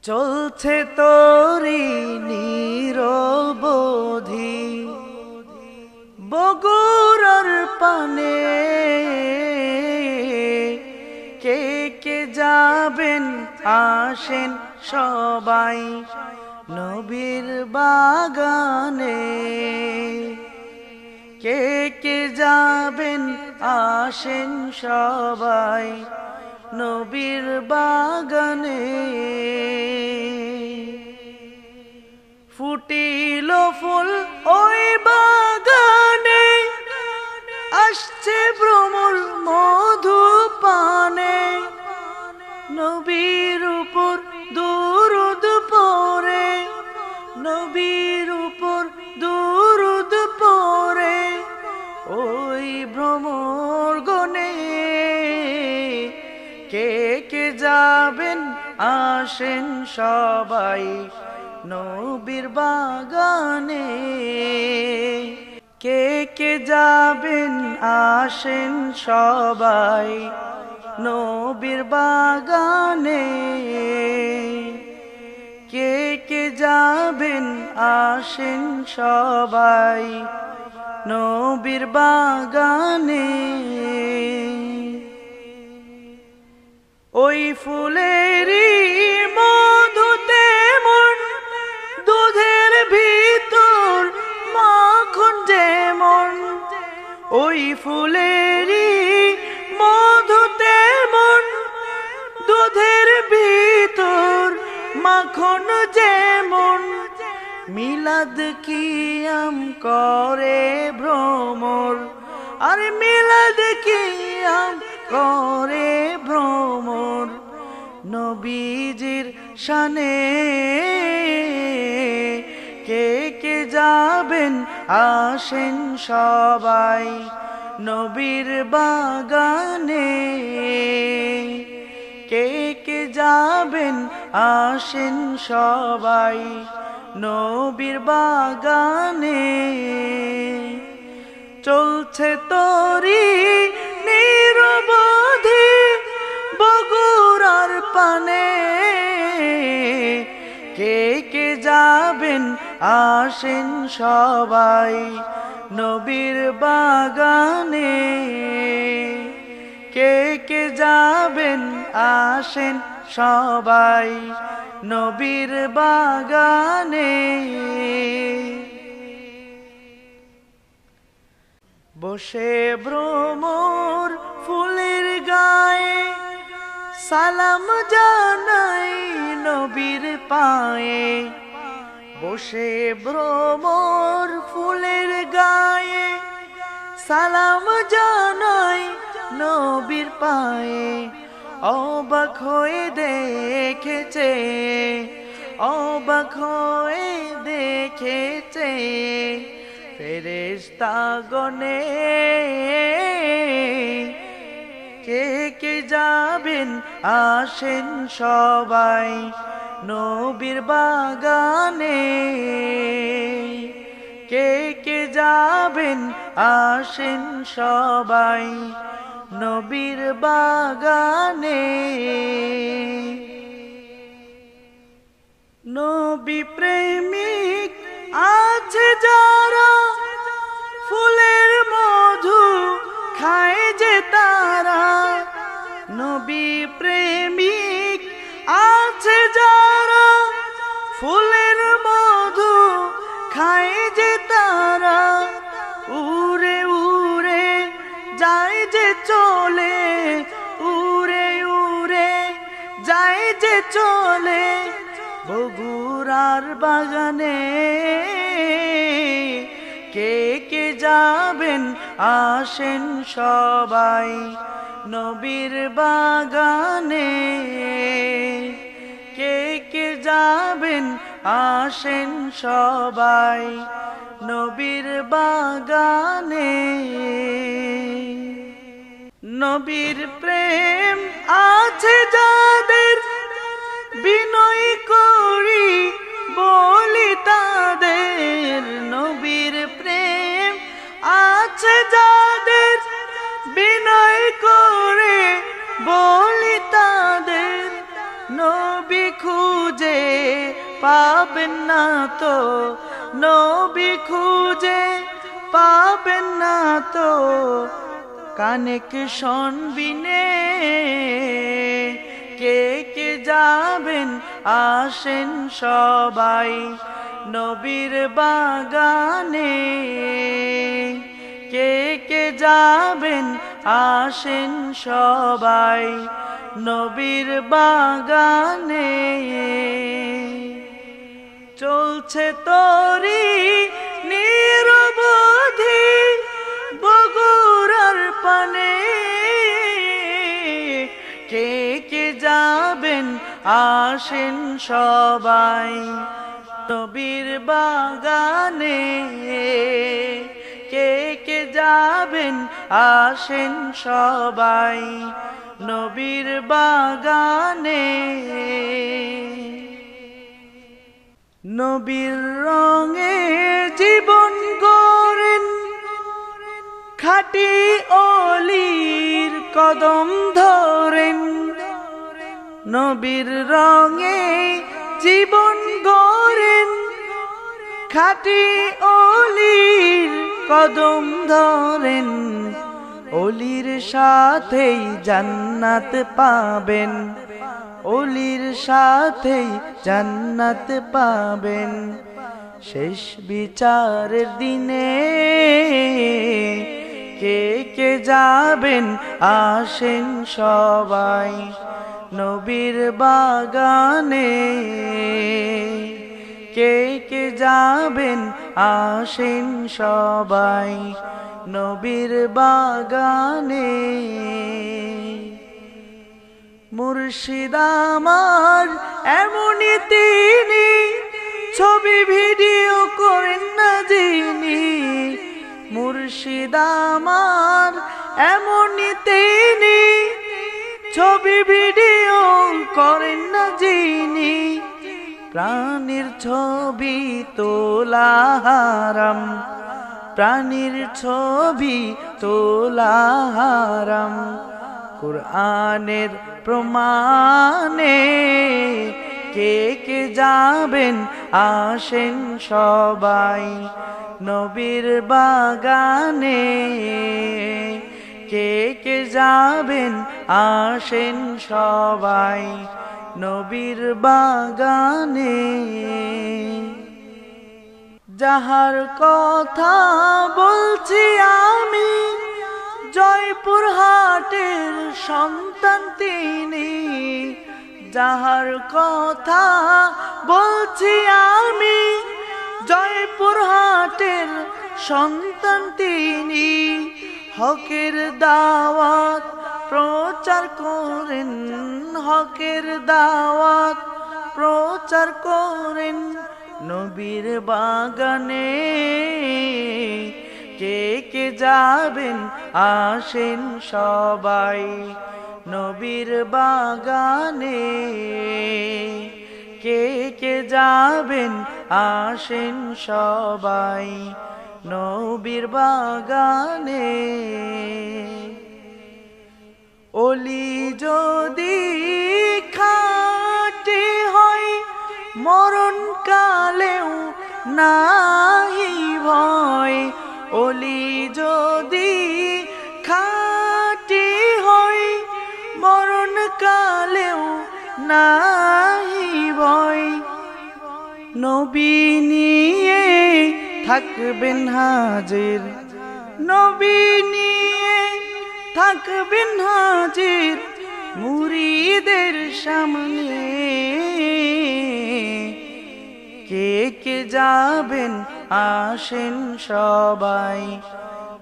চলছে তোরি নিরবধি বগুড়ার পানে, কে কে যাবেন আসেন সবাই নবীর বাগানে। কে কে যাবেন আসেন সবাই নবীর বাগানে। ফুটিল ফুল ওই বাগানে, আসছে ভ্রমর মধু পানে। নবীর উপর দুরূদ পড়ে, নবীর উপর দুরূদ পড়ে ওই ভ্রমর গনে। কে কে যাবেন আসেন সবাই নবীর বাগানে। কে কে যাবেন আসেন সবাই নবীর বাগানে। কে কে যাবেন আসেন সবাই নবীর বাগানে। ওই ফুলেরই মধুতে মন, দুধের ভিতর মাখন যেমন। ওই ফুলেরই মধুতে মন, দুধের ভিতর মাখন যেমন। মিলাদ কিয়াম করে ভ্রমর, আরে মিলাদ কিয়াম করে ভ্রমর নবীজির শানে। কে কে যাবেন আসেন সবাই নবীর বাগানে। কে কে যাবেন আসেন সবাই নবীর বাগানে। চলছে তোরি নিরবধি বগুড়ার পানে, কে কে যাবেন আসেন সবাই নবীর বাগানে। কে কে যাবেন আসেন সবাই নবীর বাগানে। বসে ভ্রমর ফুলের গায়ে, সালাম জানাই নবীর পায়ে। বসে ভ্রমর ফুলের গায়ে, সালাম জানাই নবীর পায়ে। অবাক হয়ে দেখেছে, অবাক হয়ে দেখেছে ফেরেশতাগণে। কে কে যাবেন আসেন সবাই নবীর বাগানে। কে কে যাবেন আসেন সবাই নবীর বাগানে। নবী প্রেমিক আছে যারা, ফুলের মধু খায় যে তারা। নবী প্রেমিক আছে যারা, ফুলের মধু খায় যে তারা। উড়ে উড়ে যায় যে চলে, উড়ে উড়ে যায় যে চলে বগুড়ার বাগানে। কে কে যাবেন আসেন সবাই নবীর বাগানে। কে কে যাবেন আসেন সবাই নবীর বাগানে। নবীর প্রেম আছে যাদের, বিনয় করি বলি তাদের। নবীর প্রেম আছে যাদের, বিনয় করে বলি তাদের। নবী নবী খুঁজে পাবেন না তো, নবী খুঁজে পাবেন না তো, কানেকশন বিনে কে কে যাবেন আসেন সবাই নবীর বাগানে, কে কে যাবেন আসেন সবাই নবীর বাগানে। চলছে তরি নিরবধি বগুড়ার পানে, কে কে যাবেন আসেন সবাই নবীর বাগানে, কে কে যাবেন আসেন সবাই নবীর বাগানে। নবীর রঙে জীবন গড়েন খাঁটি অলির কদম ধরেন, নবীর রঙে জীবন গড়েন খাঁটি অলির কদম ধরেন, অলির সাথেই জান্নাত পাবেন, অলির সাথেই জান্নাত পাবেন। শেষ বিচারের দিনে কে কে যাবেন আসেন সবাই নবীর বাগানে, কে কে যাবেন আসেন সবাই নবীর বাগানে। মুর্শিদ আমার এমনই তিনি, ছবি ভিডিও করেন না যিনি, মুর্শিদ আমার এমনই তিনি, ছবি ভিডিও করেন না যিনি, প্রাণীর ছবি তোলা হারাম, প্রাণীর ছবি তোলা হারাম, কুরআনের প্রমাণে কে কে যাবেন আসেন সবাই নবীর বাগানে, কে কে যাবেন আসেন সবাই নবীর বাগানে। যাহার কথা বলছি আমি জয়পুর হাটের সন্তান তিনি, যাহার কথা বলছি আমি জয়পুর হাটের সন্তান তিনি, হকের দাওয়াত প্রচার করেন, হকের দাওয়াত প্রচার করেন নবীর বাগানে, কে কে যাবেন আসেন সবাই নবীর বাগানে, কে কে যাবেন আসেন সবাই নবীর বাগানে। অলি যদি খাঁটি হয় মরণ কালেও নাহি ভয়, অলি যদি খাঁটি হয় মরণ কালেও নাহি ভয়, নবী নিয়ে থাকবেন হাজির, নবী নিয়ে থাকবেন হাজির মুরিদের সামনে, কে কে যাবেন আসেন সবাই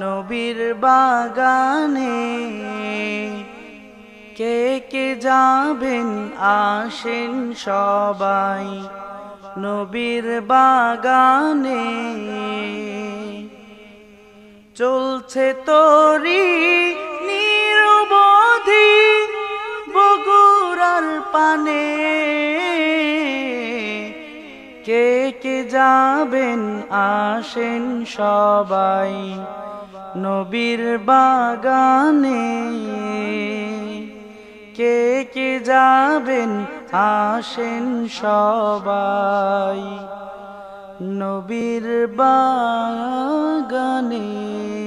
নবীর বাগানে, কে কে যাবেন আসেন সবাই নবীর বাগানে। চলছে তরি নিরবধি বগুড়ার পানে, কে কে যাবেন আসেন সবাই নবীর বাগানে, কে কে যাবেন আসেন সবাই, নবীর বাগানে